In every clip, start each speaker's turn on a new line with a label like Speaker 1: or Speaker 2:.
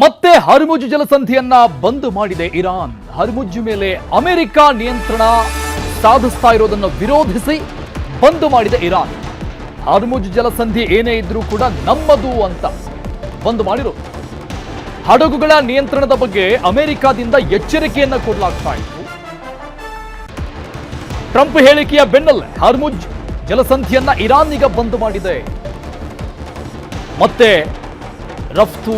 Speaker 1: ಮತ್ತೆ ಹರ್ಮುಜ್ ಜಲಸಂಧಿಯನ್ನ ಬಂದ್ ಮಾಡಿದೆ ಇರಾನ್. ಹರ್ಮುಜ್ ಮೇಲೆ ಅಮೆರಿಕ ನಿಯಂತ್ರಣ ಸಾಧಿಸ್ತಾ ಇರೋದನ್ನು ವಿರೋಧಿಸಿ ಬಂದ್ ಮಾಡಿದೆ ಇರಾನ್. ಹರ್ಮುಜ್ ಜಲಸಂಧಿ ಏನೇ ಇದ್ರೂ ಕೂಡ ನಮ್ಮದು ಅಂತ ಬಂದ್ ಮಾಡಿರೋದು. ಹಡಗುಗಳ ನಿಯಂತ್ರಣದ ಬಗ್ಗೆ ಅಮೆರಿಕದಿಂದ ಎಚ್ಚರಿಕೆಯನ್ನ ಕೊಡಲಾಗ್ತಾ ಇತ್ತು. ಟ್ರಂಪ್ ಹೇಳಿಕೆಯ ಬೆನ್ನಲ್ಲೇ ಹರ್ಮುಜ್ ಜಲಸಂಧಿಯನ್ನ ಇರಾನ್ ಈಗ ಬಂದ್ ಮಾಡಿದೆ. ಮತ್ತೆ ರಫ್ತು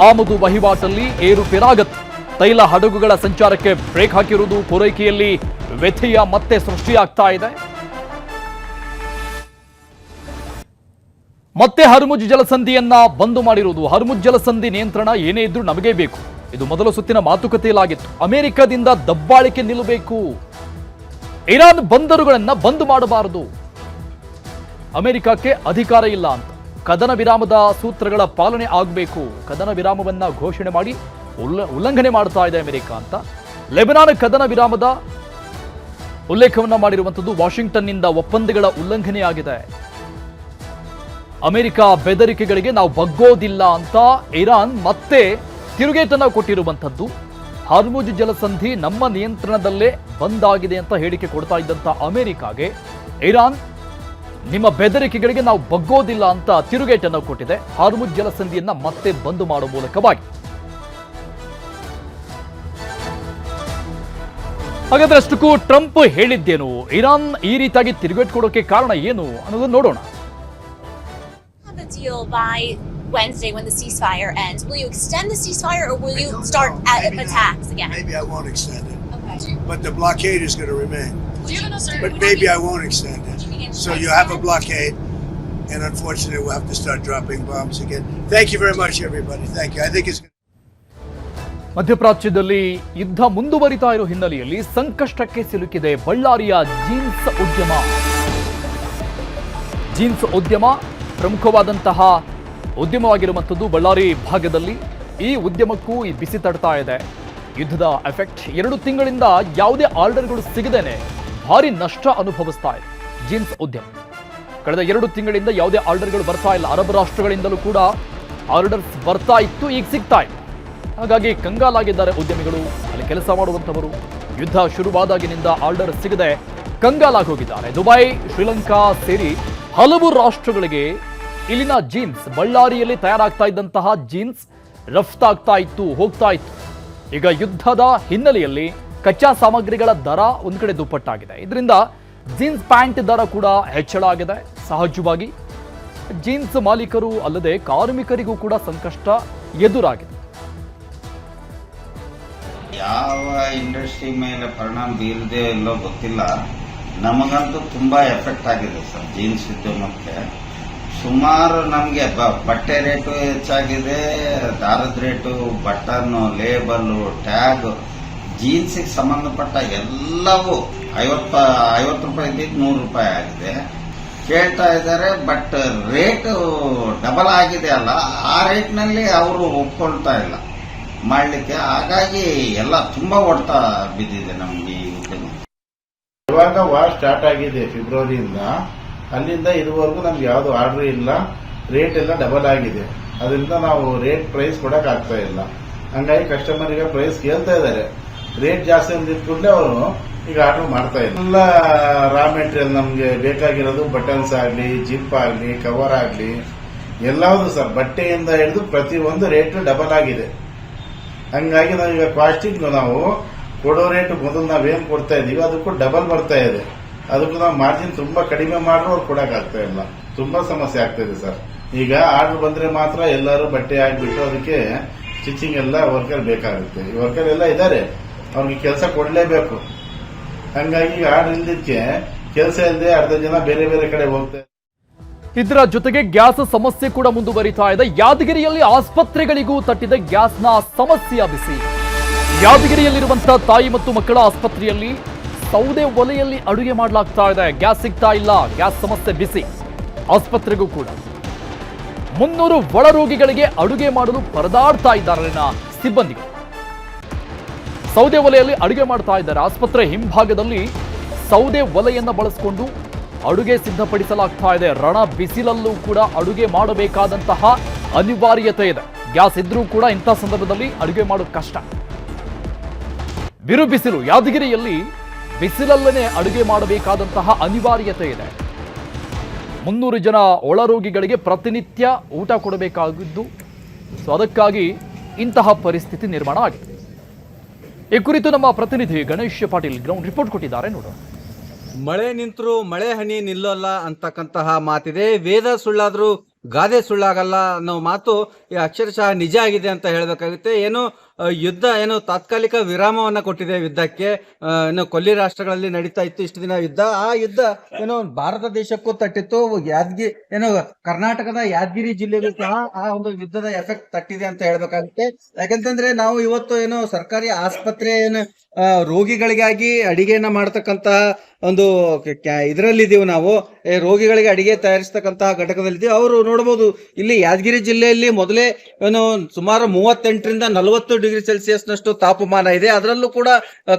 Speaker 1: ಆಮದು ವಹಿವಾಟಲ್ಲಿ ಏರುಪೇರಾಗತ್ತೆ. ತೈಲ ಹಡಗುಗಳ ಸಂಚಾರಕ್ಕೆ ಬ್ರೇಕ್ ಹಾಕಿರುವುದು, ಪೂರೈಕೆಯಲ್ಲಿ ವ್ಯತ್ಯಯ ಮತ್ತೆ ಸೃಷ್ಟಿಯಾಗ್ತಾ ಇದೆ. ಮತ್ತೆ ಹರ್ಮುಜ್ ಜಲಸಂಧಿಯನ್ನ ಬಂದ್ ಮಾಡಿರುವುದು. ಹರ್ಮುಜ್ ಜಲಸಂಧಿ ನಿಯಂತ್ರಣ ಏನೇ ಇದ್ರೂ ನಮಗೆ ಬೇಕು. ಇದು ಮೊದಲ ಸುತ್ತಿನ ಮಾತುಕತೆಯಲ್ಲಾಗಿತ್ತು. ಅಮೆರಿಕದಿಂದ ದಬ್ಬಾಳಿಕೆ ನಿಲ್ಲಬೇಕು, ಇರಾನ್ ಬಂದರುಗಳನ್ನ ಬಂದ್ ಮಾಡಬಾರದು, ಅಮೆರಿಕಕ್ಕೆ ಅಧಿಕಾರ ಇಲ್ಲ ಅಂತ. ಕದನ ವಿರಾಮದ ಸೂತ್ರಗಳ ಪಾಲನೆ ಆಗಬೇಕು. ಕದನ ವಿರಾಮವನ್ನ ಘೋಷಣೆ ಮಾಡಿ ಉಲ್ಲಂಘನೆ ಮಾಡ್ತಾ ಇದೆ ಅಮೆರಿಕ ಅಂತ. ಲೆಬನಾನ್ ಕದನ ವಿರಾಮದ ಉಲ್ಲೇಖವನ್ನ ಮಾಡಿರುವಂಥದ್ದು. ವಾಷಿಂಗ್ಟನ್ನಿಂದ ಒಪ್ಪಂದಗಳ ಉಲ್ಲಂಘನೆಯಾಗಿದೆ. ಅಮೆರಿಕ ಬೆದರಿಕೆಗಳಿಗೆ ನಾವು ಬಗ್ಗೋದಿಲ್ಲ ಅಂತ ಇರಾನ್ ಮತ್ತೆ ತಿರುಗೇಟನ್ನ ಕೊಟ್ಟಿರುವಂಥದ್ದು. ಹರ್ಮುಜ್ ಜಲಸಂಧಿ ನಮ್ಮ ನಿಯಂತ್ರಣದಲ್ಲೇ ಬಂದ್ ಆಗಿದೆ ಅಂತ ಹೇಳಿಕೆ ಕೊಡ್ತಾ ಇದ್ದಂತ ಅಮೆರಿಕಾಗೆ ಇರಾನ್ ನಿಮ್ಮ ಬೆದರಿಕೆಗಳಿಗೆ ನಾವು ಬಗ್ಗೋದಿಲ್ಲ ಅಂತ ತಿರುಗೇಟನ್ನು ಕೊಟ್ಟಿದೆ. ಹರ್ಮುಜ್ ಜಲಸಂಧಿಯನ್ನ ಮತ್ತೆ ಬಂದ್ ಮಾಡುವ ಮೂಲಕವಾಗಿ. ಹಾಗಾದ್ರೆ ಅಷ್ಟಕ್ಕೂ ಟ್ರಂಪ್ ಹೇಳಿದ್ದೇನು, ಇರಾನ್ ಈ ರೀತಿಯಾಗಿ ತಿರುಗೇಟು ಕೊಡೋಕೆ ಕಾರಣ ಏನು ಅನ್ನೋದನ್ನ ನೋಡೋಣ.
Speaker 2: Deal by Wednesday when the ceasefire ends. Will you extend the ceasefire or will you start attacks again?
Speaker 3: Maybe I won't extend it.
Speaker 2: Okay.
Speaker 3: But the blockade is going to remain. But maybe I won't extend it. So you have a blockade, and unfortunately we'll have to start dropping bombs again. Thank you very much, everybody. Thank you. I think it's
Speaker 1: ಮಧ್ಯಪ್ರಾಚ್ಯದಲ್ಲಿ ಯುದ್ಧ ಮುಂದುವರಿತಾ ಇರೋ ಹಿನ್ನೆಲೆಯಲ್ಲಿ ಸಂಕಷ್ಟಕ್ಕೆ ಸಿಲುಕಿದೆ ಬಳ್ಳಾರಿಯ jeans ಉದ್ಯಮ. Jeans ಉದ್ಯಮ ಪ್ರಮುಖವಾದಂತಹ ಉದ್ಯಮವಾಗಿರುವಂಥದ್ದು ಬಳ್ಳಾರಿ ಭಾಗದಲ್ಲಿ. ಈ ಉದ್ಯಮಕ್ಕೂ ಈ ಬಿಸಿ ತಡ್ತಾ ಇದೆ. ಯುದ್ಧದ ಎಫೆಕ್ಟ್ 2 ತಿಂಗಳಿಂದ ಯಾವುದೇ ಆರ್ಡರ್ಗಳು ಸಿಗದೇನೆ ಭಾರಿ ನಷ್ಟ ಅನುಭವಿಸ್ತಾ ಇದೆ ಜೀನ್ಸ್ ಉದ್ಯಮ. ಕಳೆದ 2 ತಿಂಗಳಿಂದ ಯಾವುದೇ ಆರ್ಡರ್ಗಳು ಬರ್ತಾ ಇಲ್ಲ. ಅರಬ್ ರಾಷ್ಟ್ರಗಳಿಂದಲೂ ಕೂಡ ಆರ್ಡರ್ಸ್ ಬರ್ತಾ ಇತ್ತು, ಈಗ ಸಿಗ್ತಾ ಇಲ್ಲ. ಹಾಗಾಗಿ ಕಂಗಾಲಾಗಿದ್ದಾರೆ ಉದ್ಯಮಿಗಳು, ಅಲ್ಲಿ ಕೆಲಸ ಮಾಡುವಂಥವರು. ಯುದ್ಧ ಶುರುವಾದಾಗಿನಿಂದ ಆರ್ಡರ್ ಸಿಗದೆ ಕಂಗಾಲಾಗಿ ಹೋಗಿದ್ದಾರೆ. ದುಬೈ, ಶ್ರೀಲಂಕಾ ಸೇರಿ ಹಲವು ರಾಷ್ಟ್ರಗಳಿಗೆ ಇಲ್ಲಿನ ಜೀನ್ಸ್, ಬಳ್ಳಾರಿಯಲ್ಲಿ ತಯಾರಾಗ್ತಾ ಇದ್ದಂತಹ ಜೀನ್ಸ್ ರಫ್ತಾಗ್ತಾ ಇತ್ತು, ಹೋಗ್ತಾ ಇತ್ತು. ಈಗ ಯುದ್ಧದ ಹಿನ್ನೆಲೆಯಲ್ಲಿ ಕಚ್ಚಾ ಸಾಮಗ್ರಿಗಳ ದರ ಒಂದ್ ಕಡೆ ದುಪ್ಪಟ್ಟಾಗಿದೆ. ಇದರಿಂದ ಜೀನ್ಸ್ ಪ್ಯಾಂಟ್ ದರ ಕೂಡ ಹೆಚ್ಚಳ ಆಗಿದೆ. ಸಹಜವಾಗಿ ಜೀನ್ಸ್ ಮಾಲೀಕರು ಅಲ್ಲದೆ ಕಾರ್ಮಿಕರಿಗೂ ಕೂಡ ಸಂಕಷ್ಟ ಎದುರಾಗಿದೆ.
Speaker 4: ಯಾವ ಇಂಡಸ್ಟ್ರಿ ಮೇಲೆ ಪರಿಣಾಮ ಬೀರದೆ ಎಲ್ಲೋ ಗೊತ್ತಿಲ್ಲ. ನಮಗಂತೂ ತುಂಬಾ ಎಫೆಕ್ಟ್ ಆಗಿದೆ ಸರ್ ಜೀನ್ಸ್ ಉದ್ಯಮಕ್ಕೆ. ಸುಮಾರು ನಮಗೆ ಬಟ್ಟೆ ರೇಟು ಹೆಚ್ಚಾಗಿದೆ, ದಾರದ ರೇಟು, ಬಟನ್, ಲೇಬಲ್, ಟ್ಯಾಗ್, ಜೀನ್ಸಿಗೆ ಸಂಬಂಧಪಟ್ಟ ಎಲ್ಲವೂ 50 ರೂಪಾಯಿ ಇದ್ದಿದ್ದು 100 ರೂಪಾಯಿ ಆಗಿದೆ. ಕೇಳ್ತಾ ಇದ್ದಾರೆ, ಬಟ್ ರೇಟು ಡಬಲ್ ಆಗಿದೆ ಅಲ್ಲ, ಆ ರೇಟ್ನಲ್ಲಿ ಅವರು ಒಪ್ಕೊಳ್ತಾ ಇಲ್ಲ ಮಾಡಲಿಕ್ಕೆ. ಹಾಗಾಗಿ ಎಲ್ಲ ತುಂಬಾ ಹೊಡ್ತಾ ಬಿದ್ದಿದೆ ನಮ್ಗೆ ಈ ಉದ್ಯಮ.
Speaker 5: ಇವಾಗ ವಾರ್ ಸ್ಟಾರ್ಟ್ ಆಗಿದೆ ಫೆಬ್ರವರಿಯಿಂದ, ಅಲ್ಲಿಂದ ಇದುವರೆಗೂ ನಮ್ಗೆ ಯಾವ್ದು ಆರ್ಡರ್ ಇಲ್ಲ. ರೇಟ್ ಎಲ್ಲ ಡಬಲ್ ಆಗಿದೆ. ಅದರಿಂದ ನಾವು ರೇಟ್ ಪ್ರೈಸ್ ಕೊಡಕ್ ಆಗ್ತಾ ಇಲ್ಲ. ಹಂಗಾಗಿ ಕಸ್ಟಮರ್ಗೆ ಪ್ರೈಸ್ ಕೇಳ್ತಾ ಇದ್ದಾರೆ. ರೇಟ್ ಜಾಸ್ತಿ ಅಂದಿದ ಕೂಡಲೇ ಅವರು ಈಗ ಆರ್ಡರ್ ಮಾಡ್ತಾ ಇಲ್ಲ. ಎಲ್ಲ ರಾ ಮೆಟೀರಿಯಲ್ ನಮ್ಗೆ ಬೇಕಾಗಿರೋದು ಬಟನ್ಸ್ ಆಗ್ಲಿ, ಜಿಪ್ ಆಗ್ಲಿ, ಕವರ್ ಆಗ್ಲಿ, ಎಲ್ಲಾವುದು ಸರ್ ಬಟ್ಟೆಯಿಂದ ಹಿಡಿದು ಪ್ರತಿಯೊಂದು ರೇಟ್ ಡಬಲ್ ಆಗಿದೆ. ಹಂಗಾಗಿ ನಾವೀಗ ಕಾಸ್ಟಿಂಗ್ ನಾವು ಕೊಡೋ ರೇಟ್ ಮೊದಲು ನಾವೇನ್ ಕೊಡ್ತಾ ಇದೀವಿ ಅದಕ್ಕೂ ಡಬಲ್ ಬರ್ತಾ ಇದೆ. ಅದಕ್ಕೂ ನಾವು ಮಾರ್ಜಿನ್ ತುಂಬಾ ಕಡಿಮೆ ಮಾಡ್ರೂ ಅವ್ರು ಕೊಡಕ್ ಆಗ್ತಾ ಇಲ್ಲ. ತುಂಬಾ ಸಮಸ್ಯೆ ಆಗ್ತಾ ಇದೆ ಸರ್. ಈಗ ಆರ್ಡರ್ ಬಂದ್ರೆ ಮಾತ್ರ ಎಲ್ಲರೂ ಬಟ್ಟೆ ಹಾಕ್ಬಿಟ್ಟು ಅದಕ್ಕೆ ಸ್ಟಿಚಿಂಗ್ ಎಲ್ಲ ವರ್ಕರ್ ಬೇಕಾಗುತ್ತೆ. ಈ ವರ್ಕರ್ ಎಲ್ಲ ಇದ್ದಾರೆ, ಅವ್ರಿಗೆ ಕೆಲಸ ಕೊಡ್ಲೇಬೇಕು. ಹಂಗಾಗಿ ಆರ್ಡರ್ ಇಲ್ದಕ್ಕೆ ಕೆಲಸ ಇಲ್ಲದೆ ಅರ್ಧ ಜನ ಬೇರೆ ಬೇರೆ ಕಡೆ ಹೋಗ್ತಾರೆ.
Speaker 1: ಇದರ ಜೊತೆಗೆ ಗ್ಯಾಸ್ ಸಮಸ್ಯೆ ಕೂಡ ಮುಂದುವರಿತಾ ಇದೆ. ಯಾದಗಿರಿಯಲ್ಲಿ ಆಸ್ಪತ್ರೆಗಳಿಗೂ ತಟ್ಟಿದೆ ಗ್ಯಾಸ್ನ ಸಮಸ್ಯೆಯ ಬಿಸಿ. ಯಾದಗಿರಿಯಲ್ಲಿರುವಂತಹ ತಾಯಿ ಮತ್ತು ಮಕ್ಕಳ ಆಸ್ಪತ್ರೆಯಲ್ಲಿ ಸೌದೆ ಒಲೆಯಲ್ಲಿ ಅಡುಗೆ ಮಾಡಲಾಗ್ತಾ ಇದೆ. ಗ್ಯಾಸ್ ಸಿಗ್ತಾ ಇಲ್ಲ, ಗ್ಯಾಸ್ ಸಮಸ್ಯೆ ಬಿಸಿ. ಆಸ್ಪತ್ರೆಗೂ ಕೂಡ 300 ಒಳ ರೋಗಿಗಳಿಗೆ ಅಡುಗೆ ಮಾಡಲು ಪರದಾಡ್ತಾ ಇದ್ದಾರೆ ಸಿಬ್ಬಂದಿಗಳು. ಸೌದೆ ಒಲೆಯಲ್ಲಿ ಅಡುಗೆ ಮಾಡ್ತಾ ಇದ್ದಾರೆ. ಆಸ್ಪತ್ರೆ ಹಿಂಭಾಗದಲ್ಲಿ ಸೌದೆ ಒಲೆಯನ್ನ ಬಳಸಿಕೊಂಡು ಅಡುಗೆ ಸಿದ್ಧಪಡಿಸಲಾಗ್ತಾ ಇದೆ. ರಣ ಬಿಸಿಲಲ್ಲೂ ಕೂಡ ಅಡುಗೆ ಮಾಡಬೇಕಾದಂತಹ ಅನಿವಾರ್ಯತೆ ಇದೆ. ಗ್ಯಾಸ್ ಇದ್ರೂ ಕೂಡ ಇಂಥ ಸಂದರ್ಭದಲ್ಲಿ ಅಡುಗೆ ಮಾಡೋದು ಕಷ್ಟ. ಬಿರು ಬಿಸಿಲು, ಯಾದಗಿರಿಯಲ್ಲಿ ಬಿಸಿಲಲ್ಲೇ ಅಡುಗೆ ಮಾಡಬೇಕಾದಂತಹ ಅನಿವಾರ್ಯತೆ ಇದೆ. 300 ಜನ ಒಳರೋಗಿಗಳಿಗೆ ಪ್ರತಿನಿತ್ಯ ಊಟ ಕೊಡಬೇಕಾಗಿದ್ದು, ಸೊ ಅದಕ್ಕಾಗಿ ಇಂತಹ ಪರಿಸ್ಥಿತಿ ನಿರ್ಮಾಣ ಆಗಿದೆ. ಈ ಕುರಿತು ನಮ್ಮ ಪ್ರತಿನಿಧಿ ಗಣೇಶ್ ಪಾಟೀಲ್ ಗ್ರೌಂಡ್ ರಿಪೋರ್ಟ್ ಕೊಟ್ಟಿದ್ದಾರೆ, ನೋಡೋಣ.
Speaker 6: ಮಳೆ ನಿಂತರೂ ಮಳೆ ಹನಿ ನಿಲ್ಲೋಲ್ಲ ಅಂತಕ್ಕಂತಹ ಮಾತಿದೆ. ವೇದ ಸುಳ್ಳಾದ್ರೂ ಗಾದೆ ಸುಳ್ಳಾಗಲ್ಲ ಅನ್ನೋ ಮಾತು ಅಕ್ಷರಶಃ ನಿಜ ಆಗಿದೆ ಅಂತ ಹೇಳಬೇಕಾಗುತ್ತೆ. ಏನು ಯುದ್ಧ ಏನು ತಾತ್ಕಾಲಿಕ ವಿರಾಮವನ್ನ ಕೊಟ್ಟಿದೆ ಯುದ್ಧಕ್ಕೆ. ಏನು ಕೊಲ್ಲಿ ರಾಷ್ಟ್ರಗಳಲ್ಲಿ ನಡೀತಾ ಇತ್ತು ಇಷ್ಟು ದಿನ ಯುದ್ಧ. ಆ ಯುದ್ಧ ಏನು ಭಾರತ ದೇಶಕ್ಕೂ ತಟ್ಟಿತ್ತು. ಏನು ಕರ್ನಾಟಕದ ಯಾದಗಿರಿ ಜಿಲ್ಲೆಗೂ ಸಹ ಆ ಒಂದು ಯುದ್ಧದ ಎಫೆಕ್ಟ್ ತಟ್ಟಿದೆ ಅಂತ ಹೇಳ್ಬೇಕಾಗುತ್ತೆ. ಯಾಕಂತಂದ್ರೆ ನಾವು ಇವತ್ತು ಏನು ಸರ್ಕಾರಿ ಆಸ್ಪತ್ರೆ ಏನು ರೋಗಿಗಳಿಗಾಗಿ ಅಡಿಗೆಯನ್ನ ಮಾಡತಕ್ಕಂತಹ ಒಂದು ಇದರಲ್ಲಿದ್ದೀವಿ ನಾವು. ರೋಗಿಗಳಿಗೆ ಅಡಿಗೆ ತಯಾರಿಸ್ತಕ್ಕಂತಹ ಘಟಕದಲ್ಲಿದ್ದೀವಿ. ಅವರು ನೋಡಬಹುದು ಇಲ್ಲಿ ಯಾದಗಿರಿ ಜಿಲ್ಲೆಯಲ್ಲಿ ಮೊದಲೇ ಏನು ಸುಮಾರು 38ರಿಂದ 40 ಡಿಗ್ರಿ ಸೆಲ್ಸಿಯಸ್ನಷ್ಟು ತಾಪಮಾನ ಇದೆ. ಅದರಲ್ಲೂ ಕೂಡ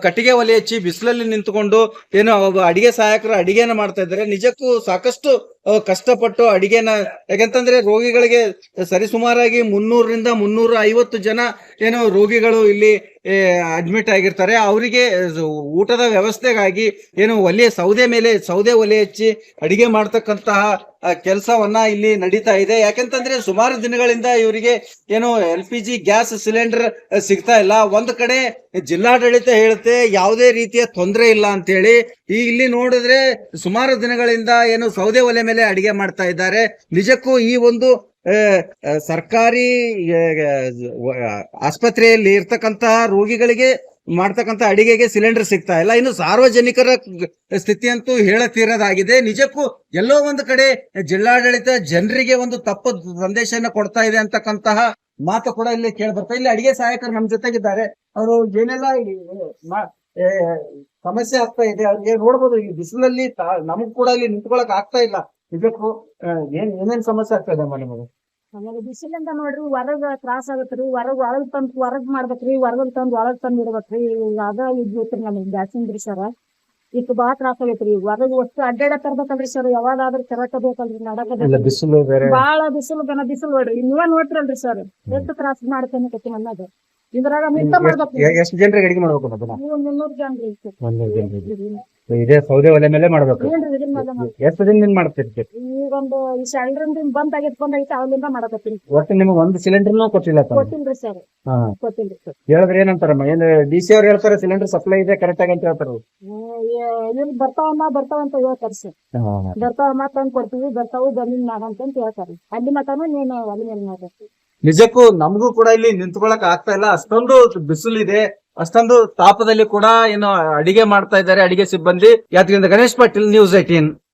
Speaker 6: ಕಟ್ಟಿಗೆ ಒಲೆ ಹಚ್ಚಿ ಬಿಸಿಲಲ್ಲಿ ನಿಂತುಕೊಂಡು ಏನು ಅಡಿಗೆ ಸಹಾಯಕರು ಅಡಿಗೆನ ಮಾಡ್ತಾ ಇದ್ದಾರೆ. ನಿಜಕ್ಕೂ ಸಾಕಷ್ಟು ಕಷ್ಟಪಟ್ಟು ಅಡಿಗೆನ, ಯಾಕಂತಂದ್ರೆ ರೋಗಿಗಳಿಗೆ ಸರಿಸುಮಾರಾಗಿ 300ರಿಂದ 350 ಜನ ಏನೋ ರೋಗಿಗಳು ಇಲ್ಲಿ ಅಡ್ಮಿಟ್ ಆಗಿರ್ತಾರೆ. ಅವರಿಗೆ ಊಟದ ವ್ಯವಸ್ಥೆಗಾಗಿ ಏನು ಸೌದೆ ಒಲೆ ಹಚ್ಚಿ ಅಡಿಗೆ ಮಾಡ್ತಕ್ಕಂತಹ ಕೆಲಸವನ್ನ ಇಲ್ಲಿ ನಡೀತಾ ಇದೆ. ಯಾಕಂತಂದ್ರೆ ಸುಮಾರು ದಿನಗಳಿಂದ ಇವರಿಗೆ ಏನು LPG ಗ್ಯಾಸ್ ಸಿಲಿಂಡರ್ ಸಿಗ್ತಾ ಇಲ್ಲ. ಒಂದು ಕಡೆ ಜಿಲ್ಲಾಡಳಿತ ಹೇಳುತ್ತೆ ಯಾವುದೇ ರೀತಿಯ ತೊಂದರೆ ಇಲ್ಲ ಅಂತ ಹೇಳಿ. ಇಲ್ಲಿ ನೋಡಿದ್ರೆ ಸುಮಾರು ದಿನಗಳಿಂದ ಏನು ಸೌದೆ ಒಲೆ ಮೇಲೆ ಅಡಿಗೆ ಮಾಡ್ತಾ ಇದ್ದಾರೆ. ನಿಜಕ್ಕೂ ಈ ಒಂದು ಸರ್ಕಾರಿ ಆಸ್ಪತ್ರೆಯಲ್ಲಿ ಇರ್ತಕ್ಕಂತಹ ರೋಗಿಗಳಿಗೆ ಮಾಡ್ತಕ್ಕಂಥ ಅಡಿಗೆಗೆ ಸಿಲಿಂಡರ್ ಸಿಗ್ತಾ ಇಲ್ಲ. ಇನ್ನು ಸಾರ್ವಜನಿಕರ ಸ್ಥಿತಿ ಅಂತೂ ಹೇಳತೀರದಾಗಿದೆ. ನಿಜಕ್ಕೂ ಎಲ್ಲೋ ಒಂದು ಕಡೆ ಜಿಲ್ಲಾಡಳಿತ ಜನರಿಗೆ ಒಂದು ತಪ್ಪು ಸಂದೇಶನ ಕೊಡ್ತಾ ಇದೆ ಅಂತಕ್ಕಂತಹ ಮಾತು ಕೂಡ ಇಲ್ಲಿ ಕೇಳಿ ಬರ್ತಾ. ಇಲ್ಲಿ ಅಡಿಗೆ ಸಹಾಯಕರು ನಮ್ ಜೊತೆಗಿದ್ದಾರೆ. ಅವರು ಏನೆಲ್ಲ ಸಮಸ್ಯೆ ಆಗ್ತಾ ಇದೆ ಅವ್ರಿಗೆ ನೋಡ್ಬೋದು. ಈ ಬಿಸಿಲಲ್ಲಿ ನಮಗ್ ಕೂಡ ಇಲ್ಲಿ ನಿಂತ್ಕೊಳಕ್ ಆಗ್ತಾ ಇಲ್ಲ. ನಿಜಕ್ಕೂ ಏನೇನ್ ಸಮಸ್ಯೆ ಆಗ್ತಾ ಇದೆ ನಿಮಗೆ?
Speaker 7: ಆಮೇಲೆ ಬಿಸಿಲಿಂದ ನೋಡ್ರಿ ಹೊರಗ್ ತ್ರಾಸ ಆಗತ್ರಿ. ಒಳಗ್ ಮಾಡ್ಬೇಕ್ರಿ, ಹೊರಗ್ ತಂದ್ ಇಡ್ಬೇಕ್ರಿ. ಅದ ಇದ್ರಿ ನಮಗ್ ಗ್ಯಾಸಿಂದ್ರಿ ಸರ್. ಇತ್ತು ಬಾಳ ತ್ರಾಸ ಆಗೈತ್ರಿ. ಹೊರಗ್ ಒಟ್ಟು ಅಡ್ಡಾಡ ತರ್ಬೇಕಲ್ರಿ ಸರ್. ಯಾವಾಗಾದ್ರೂ ಕೆರಟ ಬೇಕಲ್ರಿ, ನಡಕ
Speaker 6: ಬಿಸಿಲು ಬೇರೆ,
Speaker 7: ಬಾಳ ಬಿಸಿಲು ನೋಡ್ರಿ. ನೀವ ನೋಡ್ತಿರಲ್ರಿ ಸರ್ ಎಷ್ಟು ತ್ರಾಸ ಮಾಡ್ತೇನೆ ಅನ್ನೋದು. ಇದ್ರಾಗ ಮಿಂತ ಮಾಡ್ಬೇಕು.
Speaker 6: ಎಷ್ಟು ಜನರಿಗೆ ಅಡಿಗೆ ಮಾಡ್ಬೇಕು?
Speaker 7: 300 ಜನ
Speaker 6: ಇದೇ ಸೌದೆ ಒಲೆ ಮೇಲೆ ಮಾಡ್ಬೇಕು.
Speaker 7: ಏನ್ರಿ
Speaker 6: ಎಷ್ಟು ದಿನದಿಂದ ಮಾಡ್ತಿರ್ತೀರಿ?
Speaker 7: ಈಗೊಂದು ಈ ಸಿಲಿಂಡರ್ ಬಂದಾಗೈತಿ ಅಲ್ಲಿಂದ ಮಾಡಕತ್ತೀನಿ.
Speaker 6: ಒಟ್ಟು ನಿಮಗೆ ಒಂದು ಸಿಲಿಂಡರ್ನು ಕೊಟ್ಟಿಲ್ಲ?
Speaker 7: ಕೊಟ್ಟಿಲ್ರಿ ಸರ್, ಕೊಟ್ಟಿಲ್ರಿ ಸರ್.
Speaker 6: ಹೇಳಿದ್ರೆ ಏನಂತಾರಮ್ಮ? ಏನ್ DC ಅವ್ರು ಹೇಳ್ತಾರೆ ಸಿಲಿಂಡರ್ ಸಪ್ಲೈ ಇದೆ ಕರೆಕ್ಟ್ ಆಗಿ ಅಂತ ಹೇಳ್ತಾರ.
Speaker 7: ಇಲ್ಲಿ ಬರ್ತಾವಂತ ಹೇಳ್ತಾರೆ ಸರ್. ಬರ್ತಾವ ತಂದ್ ಕೊಡ್ತೀವಿ, ಬರ್ತಾವು ಬಂದಿನ ಮಾಡಂತ ಹೇಳ್ತಾರೆ. ಅಲ್ಲಿ ಮಟನು ನೀನು ಅಲ್ಲಿ ಮೇಲೆ ಮಾಡ್ಬೇಕು.
Speaker 6: ನಿಜಕ್ಕೂ ನಮಗೂ ಕೂಡ ಇಲ್ಲಿ ನಿಂತ್ಕೊಳಕ್ ಆಗ್ತಾ ಇಲ್ಲ. ಅಷ್ಟೊಂದು ಬಿಸಿಲಿದೆ, ಅಷ್ಟೊಂದು ತಾಪದಲ್ಲಿ ಕೂಡ ಏನು ಅಡಿಗೆ ಮಾಡ್ತಾ ಇದ್ದಾರೆ ಅಡಿಗೆ ಸಿಬ್ಬಂದಿ. ಯಾತ್ರಿಂದ ಗಣೇಶ್ ಪಾಟೀಲ್, News 18.